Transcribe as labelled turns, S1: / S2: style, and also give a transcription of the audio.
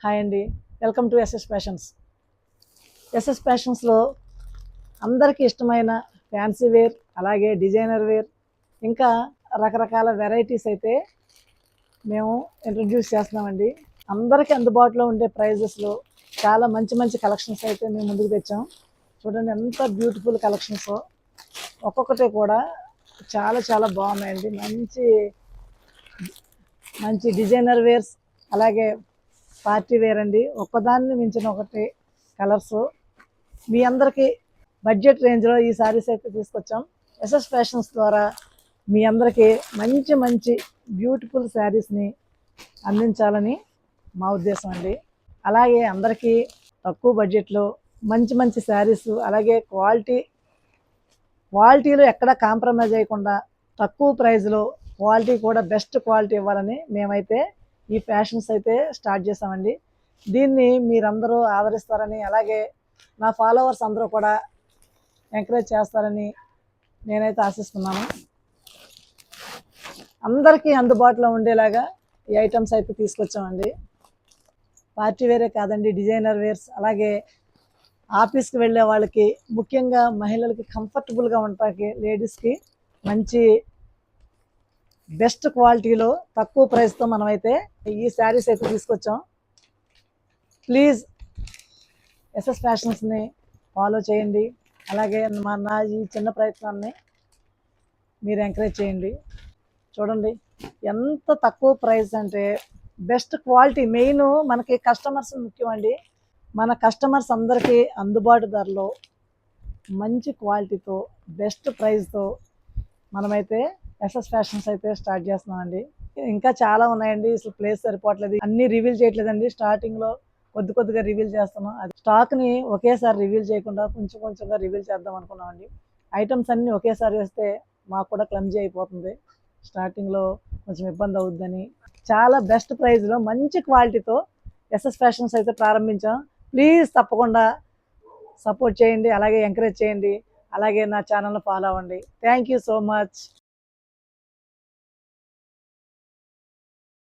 S1: Hi అండి, welcome to SS fashions. SS ఫ్యాషన్స్లో అందరికీ ఇష్టమైన ఫ్యాన్సీ వేర్, అలాగే డిజైనర్ వేర్, ఇంకా రకరకాల వెరైటీస్ అయితే మేము ఇంట్రడ్యూస్ చేస్తున్నామండి. అందరికీ అందుబాటులో ఉండే ప్రైజెస్లో చాలా మంచి మంచి కలెక్షన్స్ అయితే మేము ముందుకు తెచ్చాం. చూడండి ఎంత బ్యూటిఫుల్ కలెక్షన్స్, ఒక్కొక్కటి కూడా చాలా చాలా బాగున్నాయండి. మంచి మంచి డిజైనర్ వేర్స్, అలాగే పార్టీ వేర్ అండి. ఒక్కదాన్ని మించిన ఒకటి కలర్స్. మీ అందరికీ బడ్జెట్ రేంజ్లో ఈ శారీస్ అయితే తీసుకొచ్చాం. ఎస్ఎస్ ఫ్యాషన్స్ ద్వారా మీ అందరికీ మంచి మంచి బ్యూటిఫుల్ శారీస్ని అందించాలని మా ఉద్దేశం అండి. అలాగే అందరికీ తక్కువ బడ్జెట్లో మంచి మంచి శారీస్, అలాగే క్వాలిటీలో ఎక్కడ కాంప్రమైజ్ అయ్యకుండా తక్కువ ప్రైస్లో క్వాలిటీ కూడా బెస్ట్ క్వాలిటీ ఇవ్వాలని మేమైతే ఈ ఫ్యాషన్స్ అయితే స్టార్ట్ చేసామండి. దీన్ని మీరందరూ ఆదరిస్తారని, అలాగే నా ఫాలోవర్స్ అందరూ కూడా ఎంకరేజ్ చేస్తారని నేనైతే ఆశిస్తున్నాను. అందరికీ అందుబాటులో ఉండేలాగా ఈ ఐటమ్స్ అయితే తీసుకొచ్చామండి. పార్టీ వేరే కాదండి, డిజైనర్ వేర్స్, అలాగే ఆఫీస్కి వెళ్ళే వాళ్ళకి, ముఖ్యంగా మహిళలకి కంఫర్టబుల్గా ఉంటాకి, లేడీస్కి మంచి బెస్ట్ క్వాలిటీలో తక్కువ ప్రైస్తో మనమైతే ఈ శారీస్ అయితే తీసుకొచ్చాం. ప్లీజ్ ఎస్ఎస్ ఫ్యాషన్స్ని ఫాలో చేయండి. అలాగే నా ఈ చిన్న ప్రయత్నాన్ని మీరు ఎంకరేజ్ చేయండి. చూడండి ఎంత తక్కువ ప్రైస్ అంటే బెస్ట్ క్వాలిటీ. మెయిన్ మనకి కస్టమర్స్ ముఖ్యమండి. మన కస్టమర్స్ అందరికీ అందుబాటు ధరలో మంచి క్వాలిటీతో బెస్ట్ ప్రైస్తో మనమైతే ఎస్ఎస్ ఫ్యాషన్స్ అయితే స్టార్ట్ చేస్తున్నామండి. ఇంకా చాలా ఉన్నాయండి, అసలు ప్లేస్ సరిపోవట్లేదు, అన్నీ రివీల్ చేయట్లేదండి. స్టార్టింగ్లో కొద్దిగా రివీల్ చేస్తున్నాం. అది స్టాక్ని ఒకేసారి రివీల్ చేయకుండా కొంచెం కొంచెంగా రివీల్ చేద్దాం అనుకున్నామండి. ఐటమ్స్ అన్నీ ఒకేసారి వేస్తే మాకు కూడా క్లమ్జీ అయిపోతుంది, స్టార్టింగ్లో కొంచెం ఇబ్బంది అవుద్దని చాలా బెస్ట్ ప్రైస్లో మంచి క్వాలిటీతో ఎస్ఎస్ ఫ్యాషన్స్ అయితే ప్రారంభించాం. ప్లీజ్ తప్పకుండా సపోర్ట్ చేయండి, అలాగే ఎంకరేజ్ చేయండి, అలాగే నా ఛానల్ని ఫాలో అవ్వండి. Thank you so much.